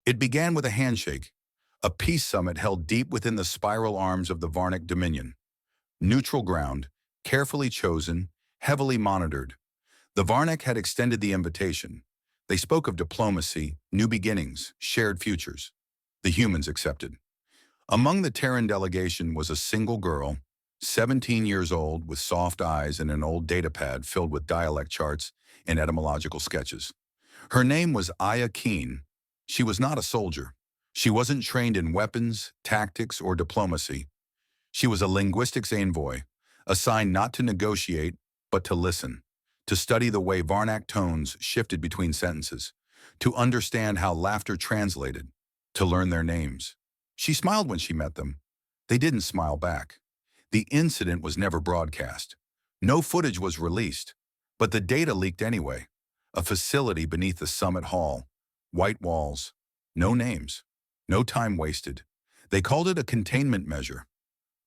It began with a handshake, a peace summit held deep within the spiral arms of the Varnic Dominion. Neutral ground, carefully chosen, heavily monitored. The Varnic had extended the invitation. They spoke of diplomacy, new beginnings, shared futures. The humans accepted. Among the Terran delegation was a single girl, 17 years old, with soft eyes and an old datapad filled with dialect charts and etymological sketches. Her name was Aya Keen. She was not a soldier. She wasn't trained in weapons, tactics, or diplomacy. She was a linguistics envoy, assigned not to negotiate, but to listen, to study the way Varnac tones shifted between sentences, to understand how laughter translated, to learn their names. She smiled when she met them. They didn't smile back. The incident was never broadcast. No footage was released, but the data leaked anyway. A facility beneath the summit hall, white walls, no names, no time wasted. They called it a containment measure.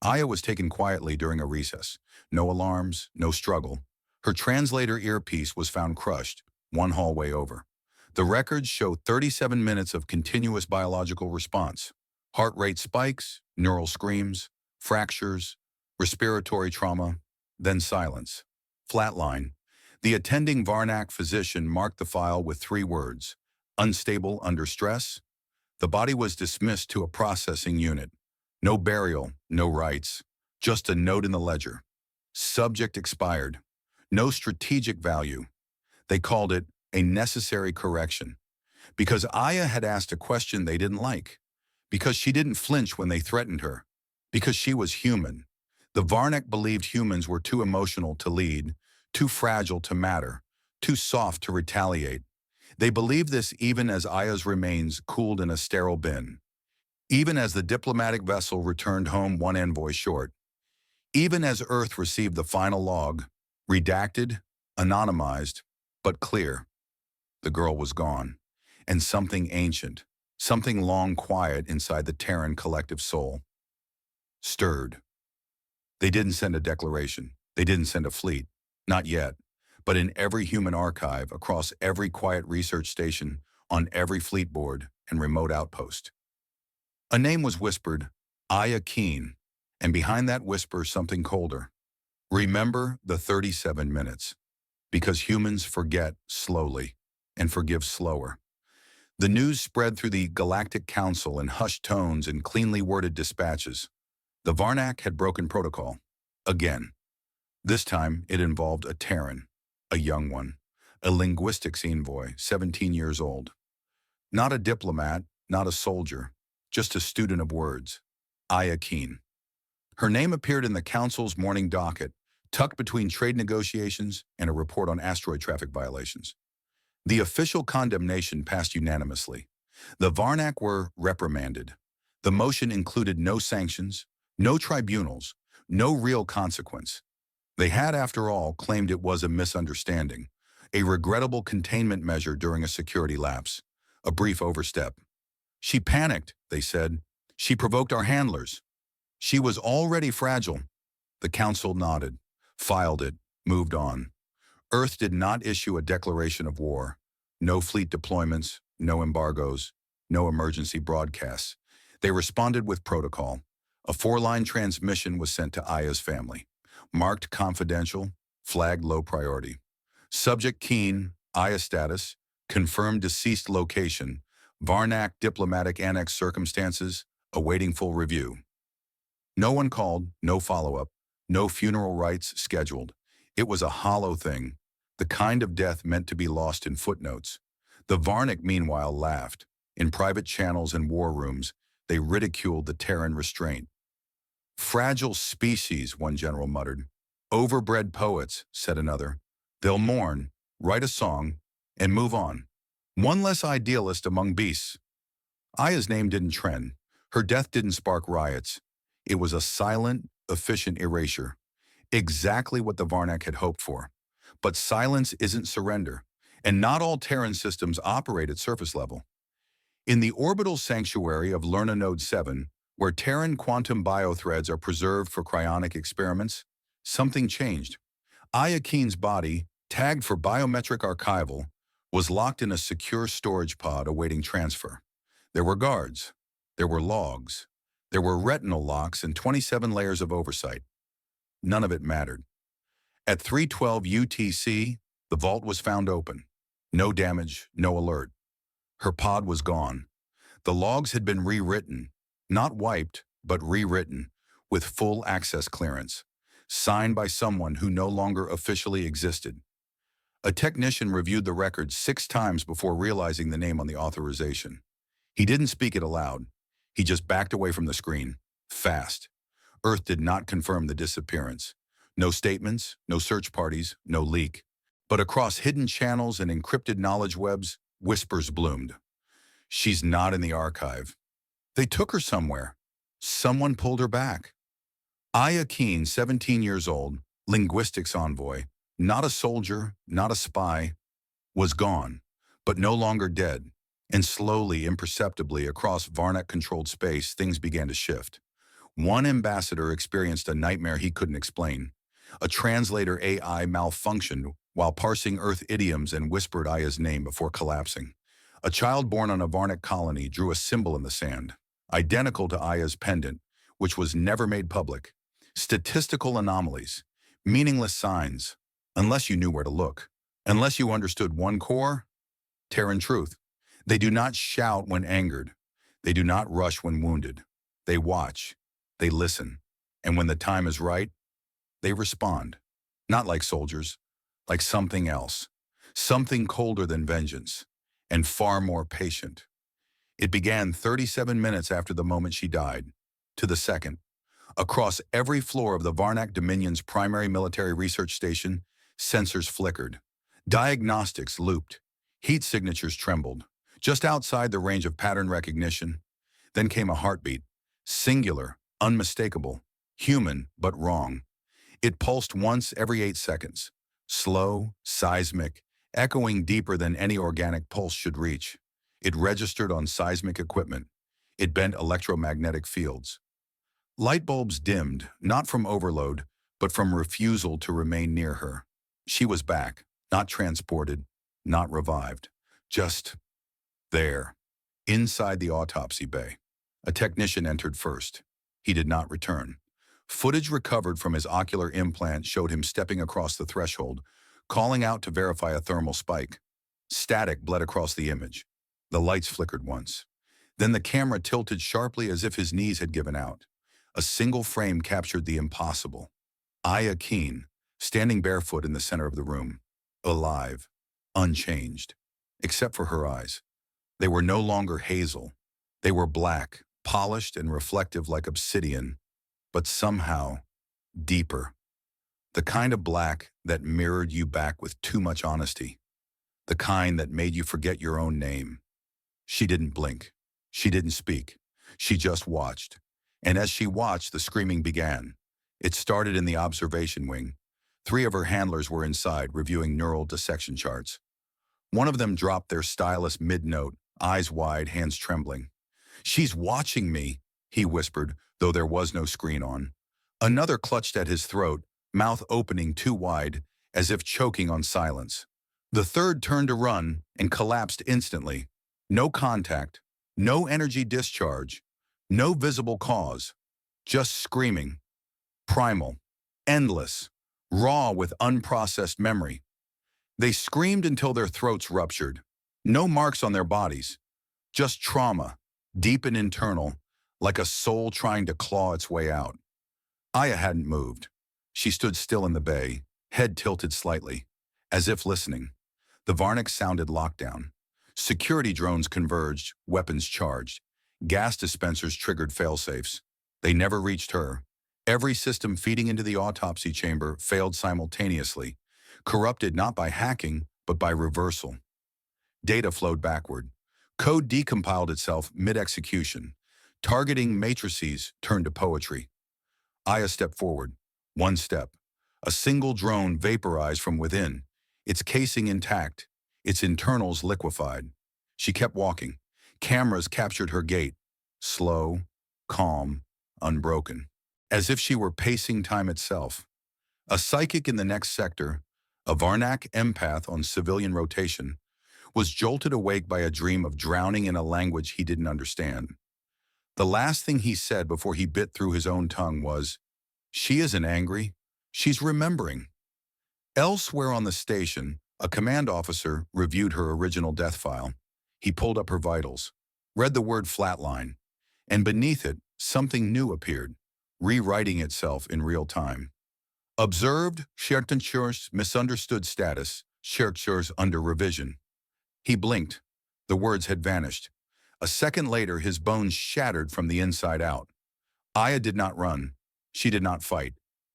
Aya was taken quietly during a recess. No alarms, no struggle. Her translator earpiece was found crushed, one hallway over. The records show 37 minutes of continuous biological response. Heart rate spikes, neural screams, fractures, respiratory trauma, then silence. Flatline. The attending Varnac physician marked the file with 3 words: unstable under stress. The body was dismissed to a processing unit. No burial, no rites, just a note in the ledger. Subject expired. No strategic value. They called it a necessary correction. Because Aya had asked a question they didn't like. Because she didn't flinch when they threatened her. Because she was human. The Varnac believed humans were too emotional to lead, too fragile to matter, too soft to retaliate. They believed this even as Aya's remains cooled in a sterile bin. Even as the diplomatic vessel returned home one envoy short. Even as Earth received the final log, redacted, anonymized, but clear. The girl was gone, and something ancient, something long quiet inside the Terran collective soul, stirred. They didn't send a declaration. They didn't send a fleet. Not yet. But in every human archive, across every quiet research station, on every fleet board and remote outpost. A name was whispered, Aya Keen, and behind that whisper something colder. Remember the 37 minutes, because humans forget slowly and forgive slower. The news spread through the Galactic Council in hushed tones and cleanly worded dispatches. The Varnac had broken protocol. Again. This time it involved a Terran, a young one, a linguistics envoy, 17 years old. Not a diplomat, not a soldier, just a student of words, Aya Keen. Her name appeared in the Council's morning docket, tucked between trade negotiations and a report on asteroid traffic violations. The official condemnation passed unanimously. The Varnac were reprimanded. The motion included no sanctions, no tribunals, no real consequence. They had, after all, claimed it was a misunderstanding, a regrettable containment measure during a security lapse, a brief overstep. She panicked, they said. She provoked our handlers. She was already fragile. The Council nodded, filed it, moved on. Earth did not issue a declaration of war. No fleet deployments, no embargoes, no emergency broadcasts. They responded with protocol. A 4-line transmission was sent to Aya's family. Marked confidential, flagged low priority. Subject Keen, Aya status, confirmed deceased location, Varnac diplomatic annex circumstances, awaiting full review. No one called, no follow-up, no funeral rites scheduled. It was a hollow thing, the kind of death meant to be lost in footnotes. The Varnac, meanwhile, laughed. In private channels and war rooms, they ridiculed the Terran restraint. Fragile species, one general muttered. Overbred poets, said another. They'll mourn, write a song, and move on. One less idealist among beasts. Aya's name didn't trend. Her death didn't spark riots. It was a silent, efficient erasure. Exactly what the Varnac had hoped for. But silence isn't surrender, and not all Terran systems operate at surface level. In the orbital sanctuary of Lerna Node 7, where Terran quantum biothreads are preserved for cryonic experiments, something changed. Aya Keen's body, tagged for biometric archival, was locked in a secure storage pod awaiting transfer. There were guards. There were logs. There were retinal locks and 27 layers of oversight. None of it mattered. At 3:12 UTC, the vault was found open. No damage, no alert. Her pod was gone. The logs had been rewritten, not wiped, but rewritten, with full access clearance, signed by someone who no longer officially existed. A technician reviewed the record 6 times before realizing the name on the authorization. He didn't speak it aloud. He just backed away from the screen, fast. Earth did not confirm the disappearance. No statements, no search parties, no leak. But across hidden channels and encrypted knowledge webs, whispers bloomed. She's not in the archive. They took her somewhere. Someone pulled her back. Aya Keen, 17 years old, linguistics envoy, not a soldier, not a spy, was gone, but no longer dead. And slowly, imperceptibly, across Varnak-controlled space, things began to shift. One ambassador experienced a nightmare he couldn't explain. A translator AI malfunctioned while parsing Earth idioms and whispered Aya's name before collapsing. A child born on a Varnak colony drew a symbol in the sand, identical to Aya's pendant, which was never made public. Statistical anomalies, meaningless signs, unless you knew where to look. Unless you understood one core, Terran truth. They do not shout when angered. They do not rush when wounded. They watch. They listen. And when the time is right, they respond. Not like soldiers, like something else. Something colder than vengeance, and far more patient. It began 37 minutes after the moment she died, to the second. Across every floor of the Varnak Dominion's primary military research station, sensors flickered. Diagnostics looped. Heat signatures trembled. Just outside the range of pattern recognition, then came a heartbeat. Singular, unmistakable, human, but wrong. It pulsed once every 8 seconds. Slow, seismic, echoing deeper than any organic pulse should reach. It registered on seismic equipment. It bent electromagnetic fields. Light bulbs dimmed, not from overload, but from refusal to remain near her. She was back, not transported, not revived. Just there, inside the autopsy bay. A technician entered first. He did not return. Footage recovered from his ocular implant showed him stepping across the threshold, calling out to verify a thermal spike. Static bled across the image. The lights flickered once. Then the camera tilted sharply as if his knees had given out. A single frame captured the impossible. Aya Keen, standing barefoot in the center of the room. Alive. Unchanged. Except for her eyes. They were no longer hazel. They were black, polished and reflective like obsidian, but somehow deeper. The kind of black that mirrored you back with too much honesty. The kind that made you forget your own name. She didn't blink. She didn't speak. She just watched. And as she watched, the screaming began. It started in the observation wing. 3 of her handlers were inside, reviewing neural dissection charts. One of them dropped their stylus mid-note, eyes wide, hands trembling. "She's watching me," he whispered, though there was no screen on. Another clutched at his throat, mouth opening too wide, as if choking on silence. The third turned to run and collapsed instantly. No contact, no energy discharge, no visible cause, just screaming. Primal, endless, raw with unprocessed memory. They screamed until their throats ruptured. No marks on their bodies, just trauma, deep and internal, like a soul trying to claw its way out. Aya hadn't moved. She stood still in the bay, head tilted slightly, as if listening. The Varnik sounded lockdown. Security drones converged, weapons charged. Gas dispensers triggered failsafes. They never reached her. Every system feeding into the autopsy chamber failed simultaneously, corrupted not by hacking, but by reversal. Data flowed backward. Code decompiled itself mid-execution. Targeting matrices turned to poetry. Aya stepped forward. One step. A single drone vaporized from within, its casing intact, its internals liquefied. She kept walking. Cameras captured her gait. Slow, calm, unbroken. As if she were pacing time itself. A psychic in the next sector, a Varnak empath on civilian rotation, was jolted awake by a dream of drowning in a language he didn't understand. The last thing he said before he bit through his own tongue was, "She isn't angry. She's remembering." Elsewhere on the station, a command officer reviewed her original death file. He pulled up her vitals, read the word flatline, and beneath it, something new appeared, rewriting itself in real time. Observed, Chertonchur's misunderstood status, Chertonchur's under revision. He blinked. The words had vanished. A second later, his bones shattered from the inside out. Aya did not run. She did not fight.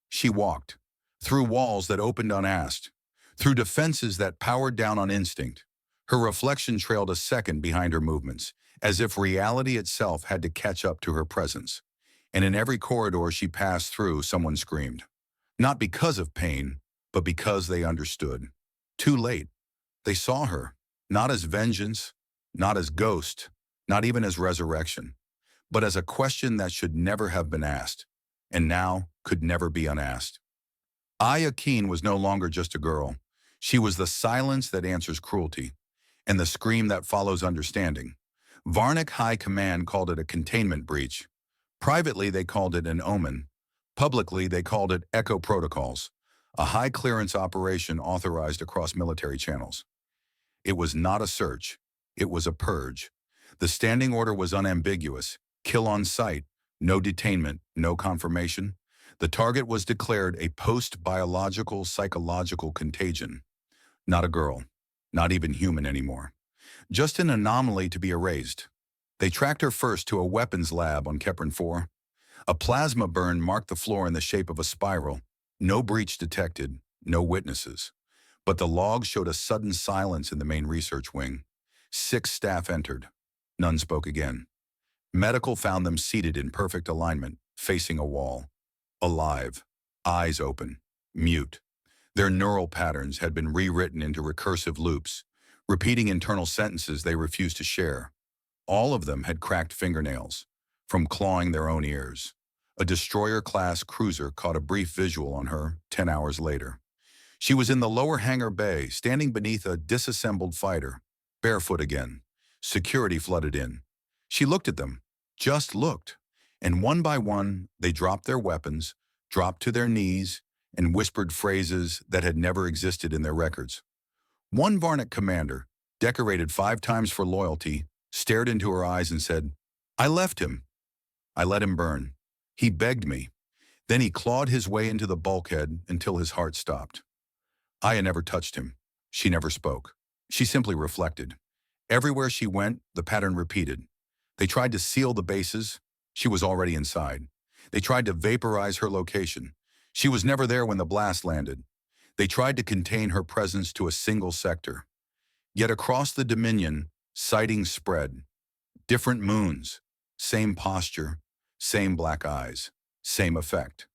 She walked. Through walls that opened unasked. Through defenses that powered down on instinct. Her reflection trailed a second behind her movements, as if reality itself had to catch up to her presence. And in every corridor she passed through, someone screamed. Not because of pain, but because they understood. Too late. They saw her, not as vengeance, not as ghost, not even as resurrection, but as a question that should never have been asked, and now could never be unasked. Aya Keen was no longer just a girl. She was the silence that answers cruelty, and the scream that follows understanding. Varnick High Command called it a containment breach. Privately, they called it an omen. Publicly, they called it Echo Protocols, a high-clearance operation authorized across military channels. It was not a search. It was a purge. The standing order was unambiguous. Kill on sight, no detainment, no confirmation. The target was declared a post-biological psychological contagion. Not a girl, not even human anymore. Just an anomaly to be erased. They tracked her first to a weapons lab on Keprin 4. A plasma burn marked the floor in the shape of a spiral. No breach detected, no witnesses. But the logs showed a sudden silence in the main research wing. 6 staff entered. None spoke again. Medical found them seated in perfect alignment, facing a wall. Alive, eyes open, mute. Their neural patterns had been rewritten into recursive loops, repeating internal sentences they refused to share. All of them had cracked fingernails, from clawing their own ears. A destroyer-class cruiser caught a brief visual on her 10 hours later. She was in the lower hangar bay, standing beneath a disassembled fighter, barefoot again. Security flooded in. She looked at them, just looked, and one by one, they dropped their weapons, dropped to their knees, and whispered phrases that had never existed in their records. One Varnick commander, decorated 5 times for loyalty, stared into her eyes and said, "I left him. I let him burn. He begged me." Then he clawed his way into the bulkhead until his heart stopped. Aya never touched him. She never spoke. She simply reflected. Everywhere she went, the pattern repeated. They tried to seal the bases. She was already inside. They tried to vaporize her location. She was never there when the blast landed. They tried to contain her presence to a single sector. Yet across the Dominion, sightings spread. Different moons, same posture, same black eyes, same effect.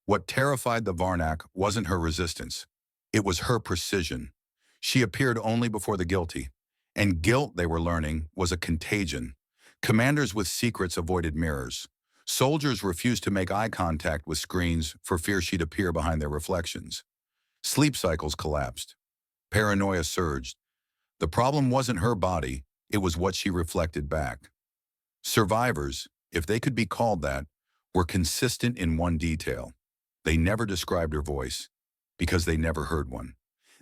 What terrified the Varnack wasn't her resistance. It was her precision. She appeared only before the guilty. And guilt, they were learning, was a contagion. Commanders with secrets avoided mirrors. Soldiers refused to make eye contact with screens for fear she'd appear behind their reflections. Sleep cycles collapsed. Paranoia surged. The problem wasn't her body, it was what she reflected back. Survivors, if they could be called that, were consistent in one detail. They never described her voice, because they never heard one.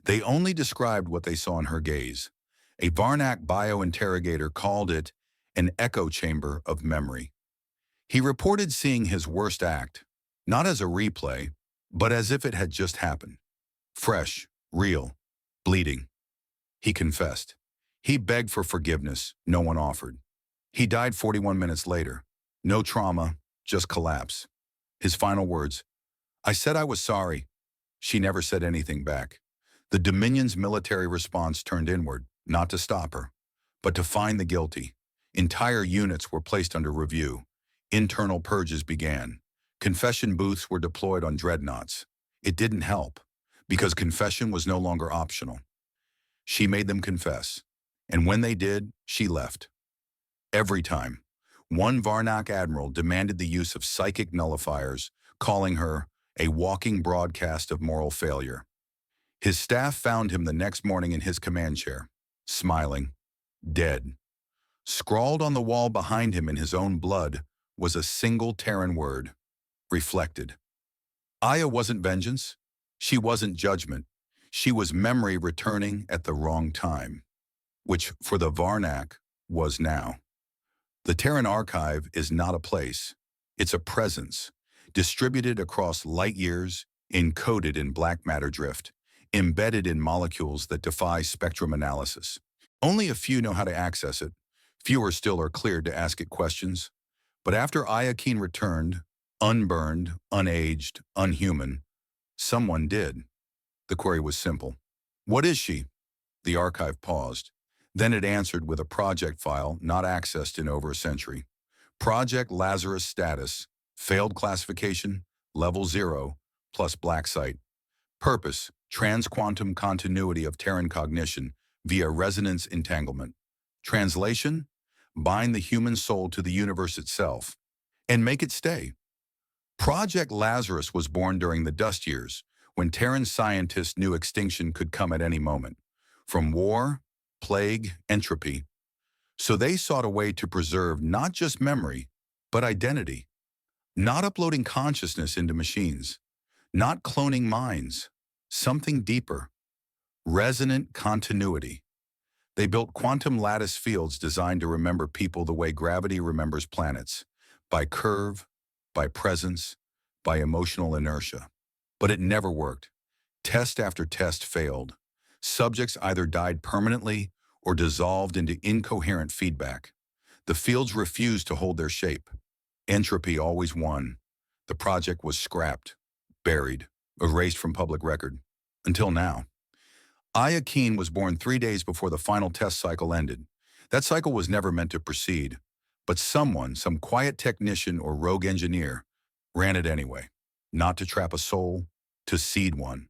They only described what they saw in her gaze. A Varnack biointerrogator called it an echo chamber of memory. He reported seeing his worst act, not as a replay, but as if it had just happened. Fresh, real, bleeding. He confessed. He begged for forgiveness, no one offered. He died 41 minutes later. No trauma, just collapse. His final words, "I said I was sorry." She never said anything back. The Dominion's military response turned inward, not to stop her, but to find the guilty. Entire units were placed under review. Internal purges began. Confession booths were deployed on dreadnoughts. It didn't help, because confession was no longer optional. She made them confess, and when they did, she left. Every time. One Varnack admiral demanded the use of psychic nullifiers, calling her a walking broadcast of moral failure. His staff found him the next morning in his command chair. smiling, dead. Scrawled on the wall behind him in his own blood was a single Terran word, reflected. Aya wasn't vengeance. She wasn't judgment. She was memory returning at the wrong time, which for the Varnak was now. The Terran archive is not a place. It's a presence, distributed across light years, encoded in black matter drift, embedded in molecules that defy spectrum analysis. Only a few know how to access it. Fewer still are cleared to ask it questions. But after Ayakine returned, unburned, unaged, unhuman, someone did. The query was simple. What is she? The archive paused. Then it answered with a project file not accessed in over a century. Project Lazarus status, failed classification, level 0, plus black site. Purpose, transquantum continuity of Terran cognition via resonance entanglement. Translation, bind the human soul to the universe itself and make it stay. Project Lazarus was born during the dust years, when Terran scientists knew extinction could come at any moment, from war, plague, entropy. So they sought a way to preserve not just memory, but identity. Not uploading consciousness into machines, not cloning minds, something deeper. Resonant continuity. They built quantum lattice fields designed to remember people the way gravity remembers planets, by curve, by presence, by emotional inertia. But it never worked. Test after test failed. Subjects either died permanently or dissolved into incoherent feedback. The fields refused to hold their shape. Entropy always won. The project was scrapped, buried, erased from public record. Until now. Ayakine was born 3 days before the final test cycle ended. That cycle was never meant to proceed, but someone, some quiet technician or rogue engineer, ran it anyway. Not to trap a soul, to seed one.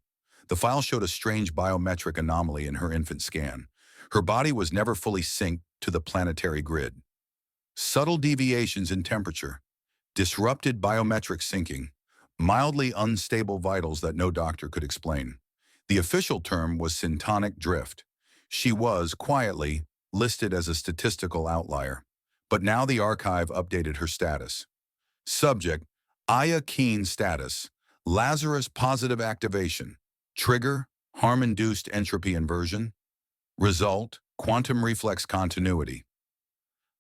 The file showed a strange biometric anomaly in her infant scan. Her body was never fully synced to the planetary grid. Subtle deviations in temperature, disrupted biometric syncing, mildly unstable vitals that no doctor could explain. The official term was syntonic drift. She was, quietly, listed as a statistical outlier. But now the archive updated her status. Subject, Ayakine status, Lazarus positive activation. Trigger, harm-induced entropy inversion. Result, quantum reflex continuity.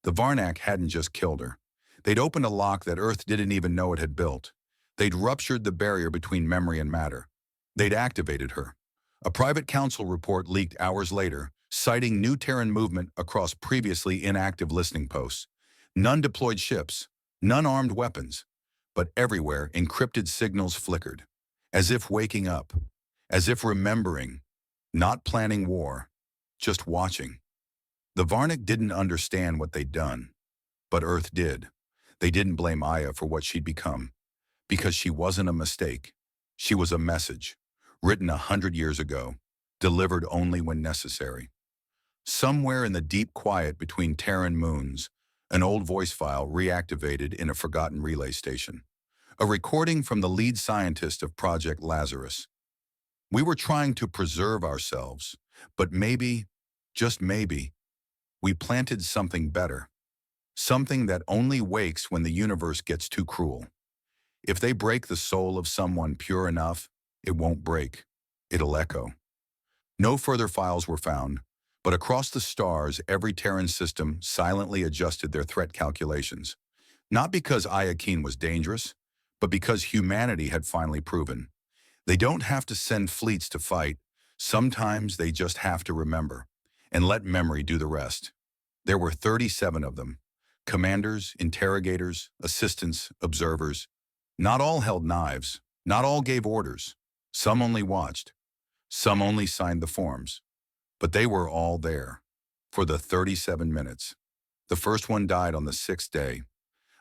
The Varnak hadn't just killed her. They'd opened a lock that Earth didn't even know it had built. They'd ruptured the barrier between memory and matter. They'd activated her. A private council report leaked hours later, citing new Terran movement across previously inactive listening posts. None deployed ships, none armed weapons, but everywhere encrypted signals flickered, as if waking up, as if remembering, not planning war, just watching. The Varnak didn't understand what they'd done, but Earth did. They didn't blame Aya for what she'd become, because she wasn't a mistake. She was a message, written 100 years ago, delivered only when necessary. Somewhere in the deep quiet between Terran moons, an old voice file reactivated in a forgotten relay station. A recording from the lead scientist of Project Lazarus. We were trying to preserve ourselves, but maybe, just maybe, we planted something better. Something that only wakes when the universe gets too cruel. If they break the soul of someone pure enough, it won't break. It'll echo. No further files were found, but across the stars, every Terran system silently adjusted their threat calculations. Not because Ayakine was dangerous, but because humanity had finally proven. They don't have to send fleets to fight. Sometimes they just have to remember, and let memory do the rest. There were 37 of them. Commanders, interrogators, assistants, observers. Not all held knives. Not all gave orders. Some only watched. Some only signed the forms. But they were all there for the 37 minutes. The first one died on the 6th day,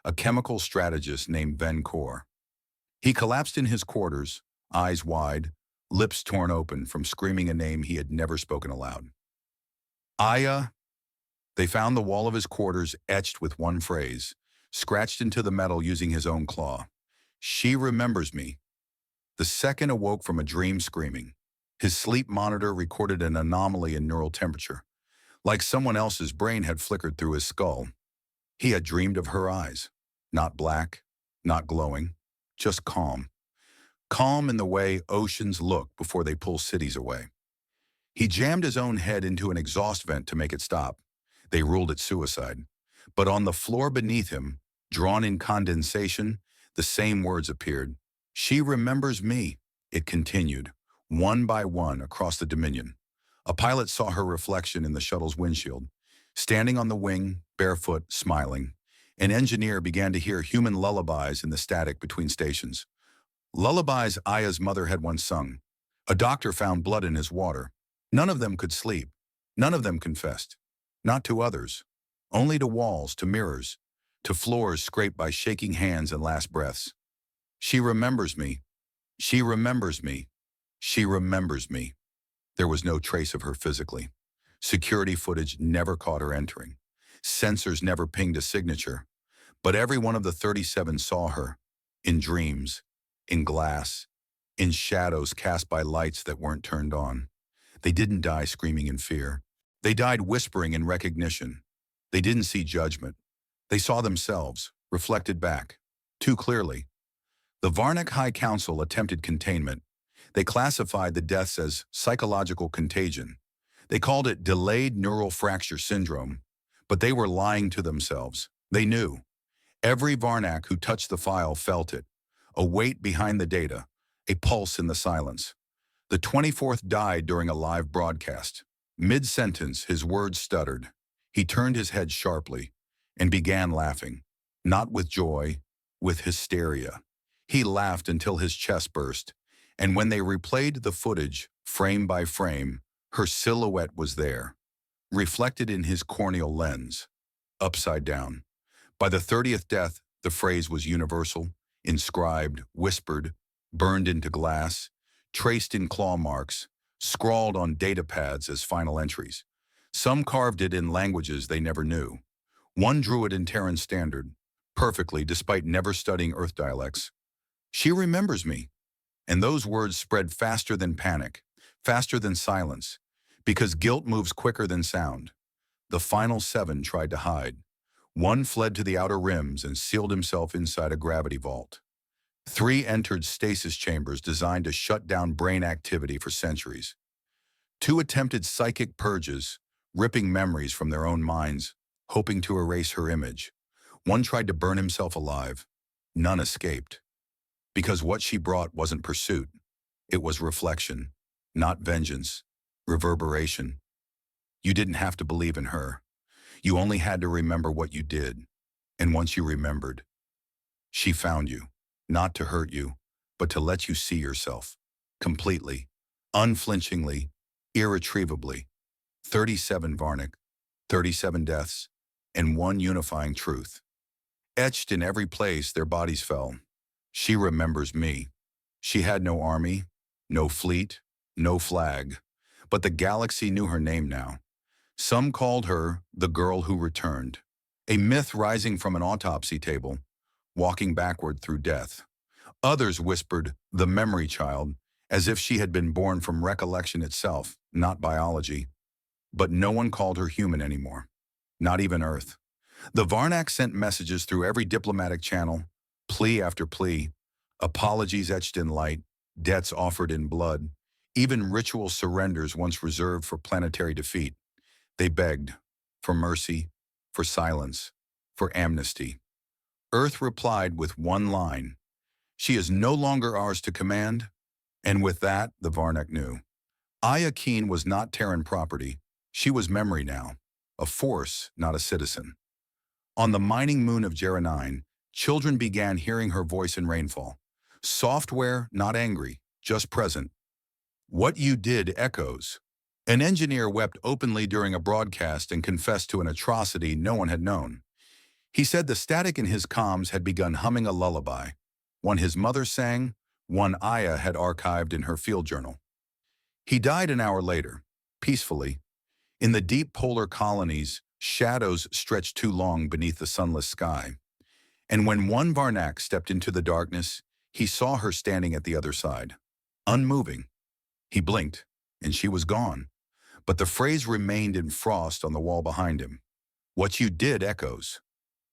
a chemical strategist named Ben Kor. He collapsed in his quarters, eyes wide, lips torn open from screaming a name he had never spoken aloud. Aya. They found the wall of his quarters etched with one phrase, scratched into the metal using his own claw. She remembers me. The second awoke from a dream screaming. His sleep monitor recorded an anomaly in neural temperature. Like someone else's brain had flickered through his skull. He had dreamed of her eyes. Not black, not glowing, just calm. Calm in the way oceans look before they pull cities away. He jammed his own head into an exhaust vent to make it stop. They ruled it suicide. But on the floor beneath him, drawn in condensation, the same words appeared. She remembers me, it continued, one by one across the Dominion. A pilot saw her reflection in the shuttle's windshield. Standing on the wing, barefoot, smiling, an engineer began to hear human lullabies in the static between stations. Lullabies Aya's mother had once sung. A doctor found blood in his water. None of them could sleep. None of them confessed. Not to others. Only to walls, to mirrors, to floors scraped by shaking hands and last breaths. She remembers me. She remembers me. She remembers me. There was no trace of her physically. Security footage never caught her entering. Sensors never pinged a signature. But every one of the 37 saw her. In dreams, in glass, in shadows cast by lights that weren't turned on. They didn't die screaming in fear. They died whispering in recognition. They didn't see judgment. They saw themselves, reflected back, too clearly. The Varnick High Council attempted containment. They classified the deaths as psychological contagion. They called it delayed neural fracture syndrome. But they were lying to themselves. They knew. Every Varnack who touched the file felt it. A weight behind the data, a pulse in the silence. The 24th died during a live broadcast. Mid-sentence, his words stuttered. He turned his head sharply and began laughing, not with joy, with hysteria. He laughed until his chest burst, and when they replayed the footage, frame by frame, her silhouette was there, reflected in his corneal lens, upside down. By the 30th death, the phrase was universal, inscribed, whispered, burned into glass, traced in claw marks, scrawled on data pads as final entries. Some carved it in languages they never knew. One drew it in Terran Standard, perfectly despite never studying Earth dialects. She remembers me. And those words spread faster than panic, faster than silence, because guilt moves quicker than sound. The final 7 tried to hide. One fled to the outer rims and sealed himself inside a gravity vault. 3 entered stasis chambers designed to shut down brain activity for centuries. 2 attempted psychic purges, ripping memories from their own minds, hoping to erase her image. 1 tried to burn himself alive. None escaped. Because what she brought wasn't pursuit. It was reflection, not vengeance, reverberation. You didn't have to believe in her. You only had to remember what you did. And once you remembered, she found you, not to hurt you, but to let you see yourself, completely, unflinchingly, irretrievably. 37 Varnick, 37 deaths, and one unifying truth. Etched in every place their bodies fell. She remembers me. She had no army, no fleet, no flag, but the galaxy knew her name now. Some called her the girl who returned, a myth rising from an autopsy table, walking backward through death. Others whispered the memory child, as if she had been born from recollection itself, not biology. But no one called her human anymore, not even Earth. The Varnack sent messages through every diplomatic channel, plea after plea, apologies etched in light, debts offered in blood, even ritual surrenders once reserved for planetary defeat. They begged for mercy, for silence, for amnesty. Earth replied with one line, "She is no longer ours to command," and with that, the Varnack knew. Aya Keen was not Terran property. She was memory now, a force, not a citizen. On the mining moon of Jera 9, children began hearing her voice in rainfall. Software, not angry, just present. What you did echoes. An engineer wept openly during a broadcast and confessed to an atrocity no one had known. He said the static in his comms had begun humming a lullaby, one his mother sang, one Aya had archived in her field journal. He died an hour later, peacefully. In the deep polar colonies, shadows stretched too long beneath the sunless sky. And when one Varnack stepped into the darkness, he saw her standing at the other side, unmoving. He blinked, and she was gone. but the phrase remained in frost on the wall behind him. What you did echoes.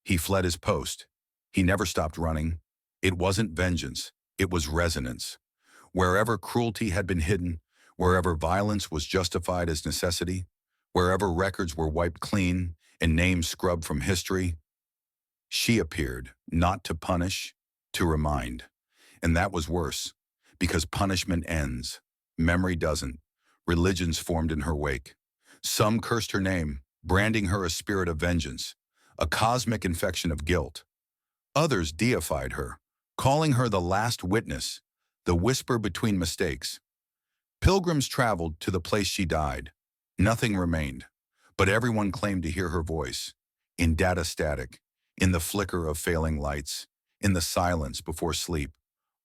He fled his post. He never stopped running. It wasn't vengeance. It was resonance. Wherever cruelty had been hidden, wherever violence was justified as necessity, wherever records were wiped clean and names scrubbed from history, she appeared, not to punish, to remind. And that was worse, because punishment ends. Memory doesn't. Religions formed in her wake. Some cursed her name, branding her a spirit of vengeance, a cosmic infection of guilt. Others deified her, calling her the last witness, the whisper between mistakes. Pilgrims traveled to the place she died. Nothing remained, but everyone claimed to hear her voice, in data static, in the flicker of failing lights, in the silence before sleep.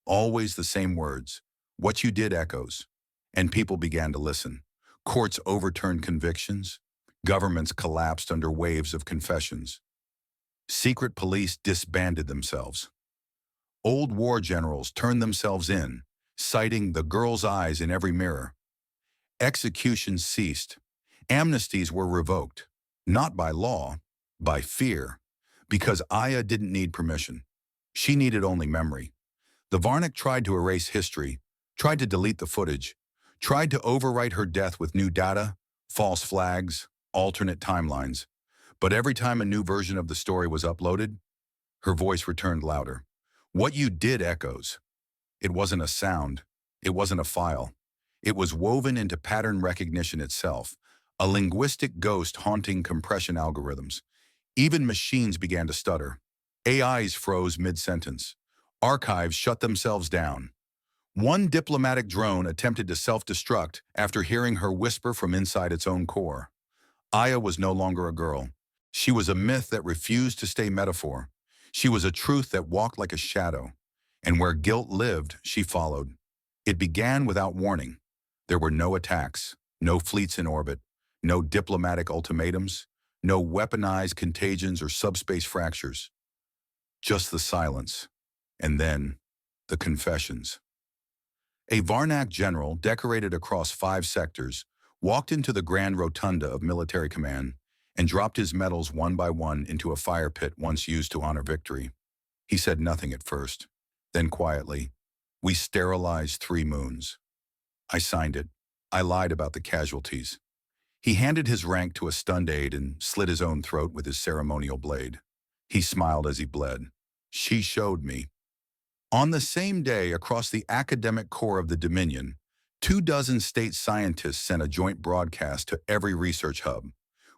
Always the same words, what you did echoes. And people began to listen. Courts overturned convictions. Governments collapsed under waves of confessions. Secret police disbanded themselves. Old war generals turned themselves in, citing the girl's eyes in every mirror. Executions ceased. Amnesties were revoked, not by law, by fear, because Aya didn't need permission. She needed only memory. The Varnick tried to erase history, tried to delete the footage, tried to overwrite her death with new data, false flags, alternate timelines. But every time a new version of the story was uploaded, her voice returned louder. What you did echoes. It wasn't a sound. It wasn't a file. It was woven into pattern recognition itself, a linguistic ghost haunting compression algorithms. Even machines began to stutter. AIs froze mid-sentence. Archives shut themselves down. One diplomatic drone attempted to self-destruct after hearing her whisper from inside its own core. Aya was no longer a girl. She was a myth that refused to stay metaphor. She was a truth that walked like a shadow. And where guilt lived, she followed. It began without warning. There were no attacks, no fleets in orbit, no diplomatic ultimatums, no weaponized contagions or subspace fractures. Just the silence. And then, the confessions. A Varnak general, decorated across 5 sectors, walked into the grand rotunda of military command and dropped his medals one by one into a fire pit once used to honor victory. He said nothing at first. Then quietly, we sterilized 3 moons. I signed it. I lied about the casualties. He handed his rank to a stunned aide and slit his own throat with his ceremonial blade. He smiled as he bled. She showed me. On the same day, across the academic core of the Dominion, 24 state scientists sent a joint broadcast to every research hub.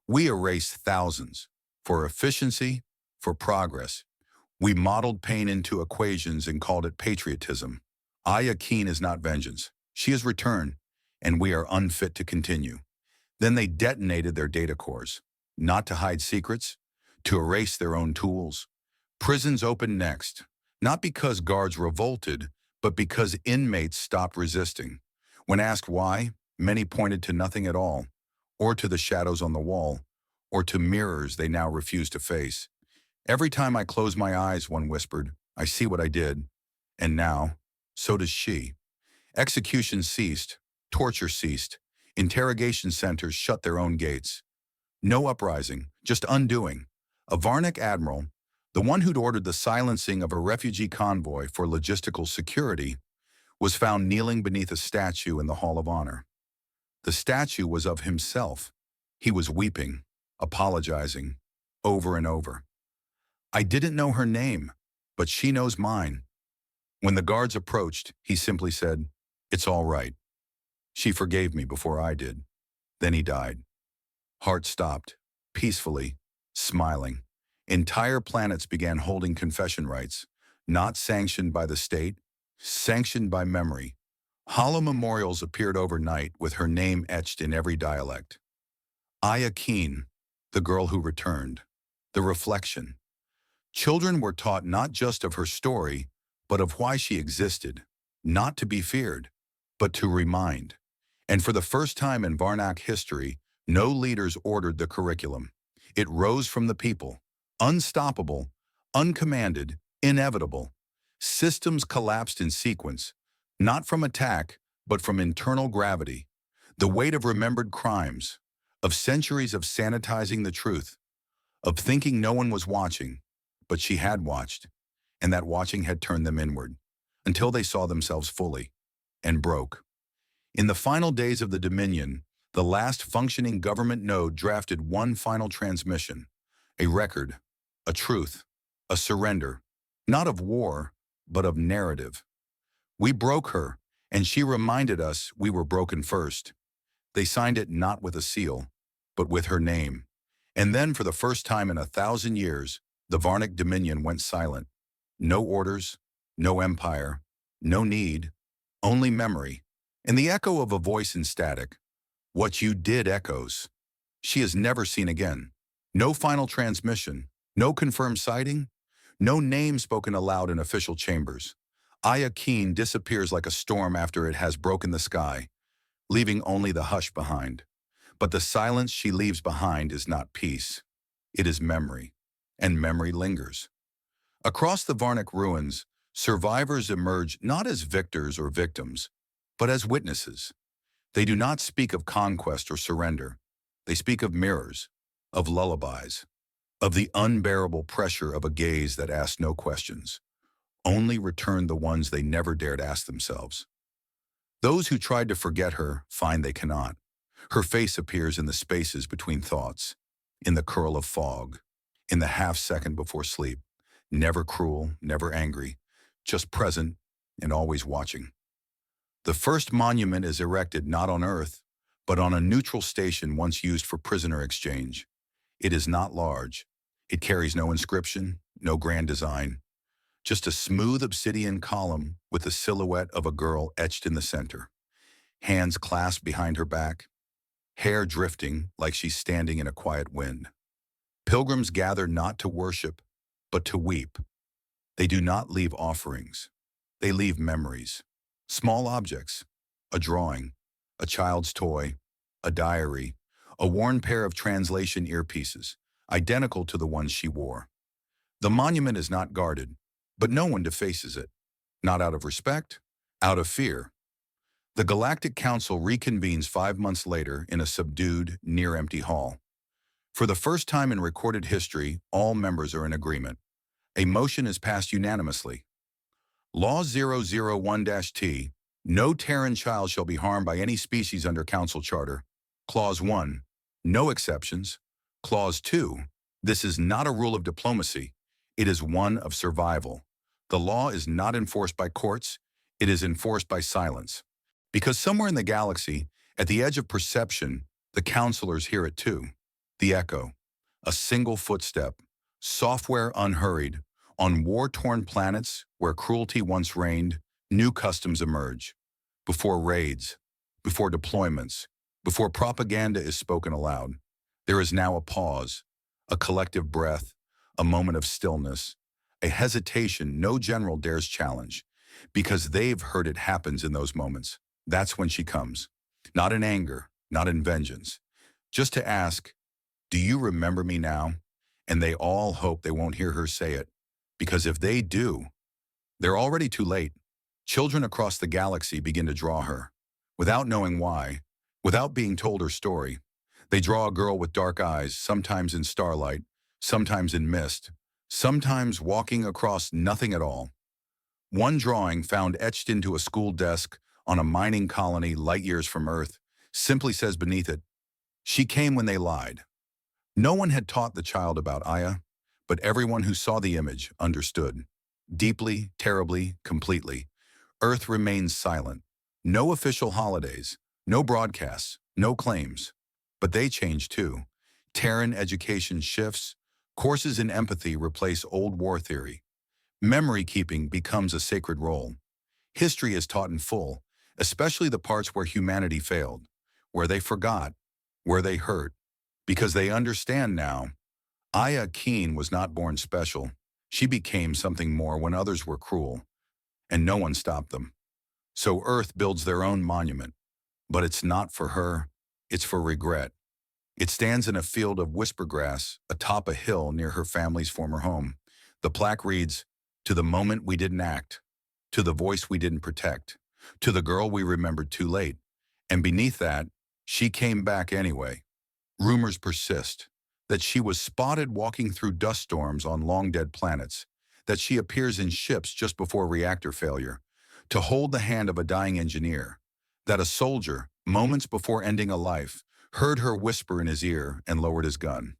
We erased thousands. For efficiency, for progress. We modeled pain into equations and called it patriotism. Aya Keen is not vengeance. She is return, and we are unfit to continue. Then they detonated their data cores, not to hide secrets, to erase their own tools. Prisons opened next, not because guards revolted, but because inmates stopped resisting. When asked why, many pointed to nothing at all, or to the shadows on the wall, or to mirrors they now refused to face. Every time I close my eyes, one whispered, I see what I did. And now, so does she. Execution ceased, torture ceased, interrogation centers shut their own gates. No uprising, just undoing. A Varnick admiral, the one who'd ordered the silencing of a refugee convoy for logistical security, was found kneeling beneath a statue in the Hall of Honor. The statue was of himself. He was weeping, apologizing, over and over. I didn't know her name, but she knows mine. When the guards approached, he simply said, "It's all right." She forgave me before I did. Then he died. Heart stopped, peacefully, smiling. Entire planets began holding confession rites, not sanctioned by the state, sanctioned by memory. Hollow memorials appeared overnight with her name etched in every dialect. Aya Keen, the girl who returned. The reflection. Children were taught not just of her story, but of why she existed, not to be feared, but to remind. And for the first time in Varnak history, no leaders ordered the curriculum. It rose from the people, unstoppable, uncommanded, inevitable. Systems collapsed in sequence, not from attack, but from internal gravity. The weight of remembered crimes, of centuries of sanitizing the truth, of thinking no one was watching, but she had watched, and that watching had turned them inward, until they saw themselves fully, and broke. In the final days of the Dominion, the last functioning government node drafted one final transmission, a record, a truth, a surrender, not of war, but of narrative. We broke her, and she reminded us we were broken first. They signed it not with a seal, but with her name. And then, for the first time in 1,000 years, the Varnic Dominion went silent. No orders, no empire, no need, only memory. And the echo of a voice in static. What you did echoes. She is never seen again. No final transmission, no confirmed sighting, no name spoken aloud in official chambers. Aya Keen disappears like a storm after it has broken the sky, leaving only the hush behind. But the silence she leaves behind is not peace. It is memory, and memory lingers. Across the Varnic ruins, survivors emerge not as victors or victims, but as witnesses. They do not speak of conquest or surrender. They speak of mirrors, of lullabies, of the unbearable pressure of a gaze that asks no questions, only returned the ones they never dared ask themselves. Those who tried to forget her find they cannot. Her face appears in the spaces between thoughts, in the curl of fog, in the half-second before sleep, never cruel, never angry, just present and always watching. The first monument is erected not on Earth, but on a neutral station once used for prisoner exchange. It is not large. It carries no inscription, no grand design, just a smooth obsidian column with the silhouette of a girl etched in the center, hands clasped behind her back, hair drifting like she's standing in a quiet wind. Pilgrims gather not to worship, but to weep. They do not leave offerings. They leave memories. Small objects, a drawing, a child's toy, a diary, a worn pair of translation earpieces, identical to the ones she wore. The monument is not guarded, but no one defaces it, not out of respect, out of fear. The Galactic Council reconvenes 5 months later in a subdued, near-empty hall. For the first time in recorded history, all members are in agreement. A motion is passed unanimously. Law 001-T, no Terran child shall be harmed by any species under Council Charter. Clause 1, no exceptions. Clause 2, this is not a rule of diplomacy. It is one of survival. The law is not enforced by courts. It is enforced by silence. Because somewhere in the galaxy, at the edge of perception, the counselors hear it too. The echo, a single footstep, software unhurried. On war-torn planets where cruelty once reigned, new customs emerge. Before raids, before deployments, before propaganda is spoken aloud, there is now a pause, a collective breath, a moment of stillness, a hesitation no general dares challenge, because they've heard it happens in those moments. That's when she comes, not in anger, not in vengeance, just to ask, do you remember me now? And they all hope they won't hear her say it, because if they do, they're already too late. Children across the galaxy begin to draw her, without knowing why, without being told her story. They draw a girl with dark eyes, sometimes in starlight, sometimes in mist, sometimes walking across nothing at all. One drawing, found etched into a school desk on a mining colony light years from Earth, simply says beneath it, "She came when they lied." No one had taught the child about Aya, but everyone who saw the image understood. Deeply, terribly, completely. Earth remains silent. No official holidays, no broadcasts, no claims. But they change too. Terran education shifts. Courses in empathy replace old war theory. Memory keeping becomes a sacred role. History is taught in full, especially the parts where humanity failed, where they forgot, where they hurt, because they understand now. Aya Keen was not born special. She became something more when others were cruel, and no one stopped them. So Earth builds their own monument, but it's not for her, it's for regret. It stands in a field of whispergrass atop a hill near her family's former home. The plaque reads, "To the moment we didn't act, to the voice we didn't protect, to the girl we remembered too late." And beneath that, She came back anyway. Rumors persist that she was spotted walking through dust storms on long-dead planets, that she appears in ships just before reactor failure, to hold the hand of a dying engineer, that a soldier, moments before ending a life, heard her whisper in his ear and lowered his gun.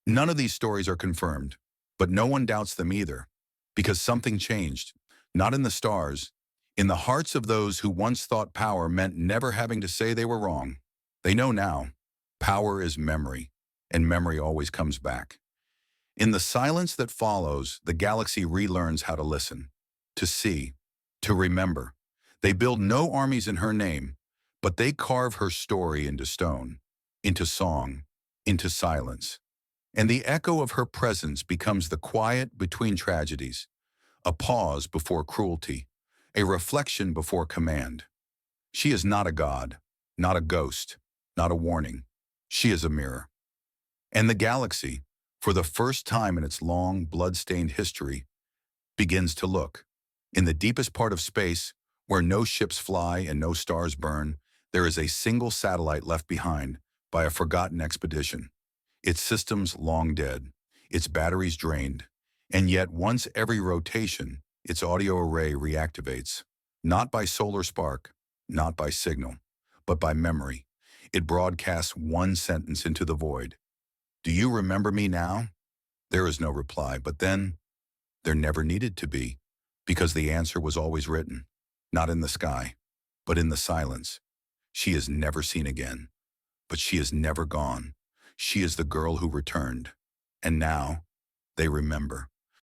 None of these stories are confirmed, but no one doubts them either, because something changed, not in the stars, in the hearts of those who once thought power meant never having to say they were wrong. They know now, power is memory, and memory always comes back. In the silence that follows, the galaxy relearns how to listen, to see, to remember. They build no armies in her name, but they carve her story into stone, into song, into silence. And the echo of her presence becomes the quiet between tragedies, a pause before cruelty, a reflection before command. She is not a god, not a ghost, not a warning. She is a mirror. And the galaxy, for the first time in its long, blood-stained history, begins to look. In the deepest part of space, where no ships fly and no stars burn, there is a single satellite left behind by a forgotten expedition. Its systems long dead, its batteries drained, and yet once every rotation, its audio array reactivates, not by solar spark, not by signal, but by memory. It broadcasts one sentence into the void. Do you remember me now? There is no reply, but then there never needed to be, because the answer was always written, not in the sky, but in the silence. She is never seen again, but she is never gone. She is the girl who returned, and now they remember.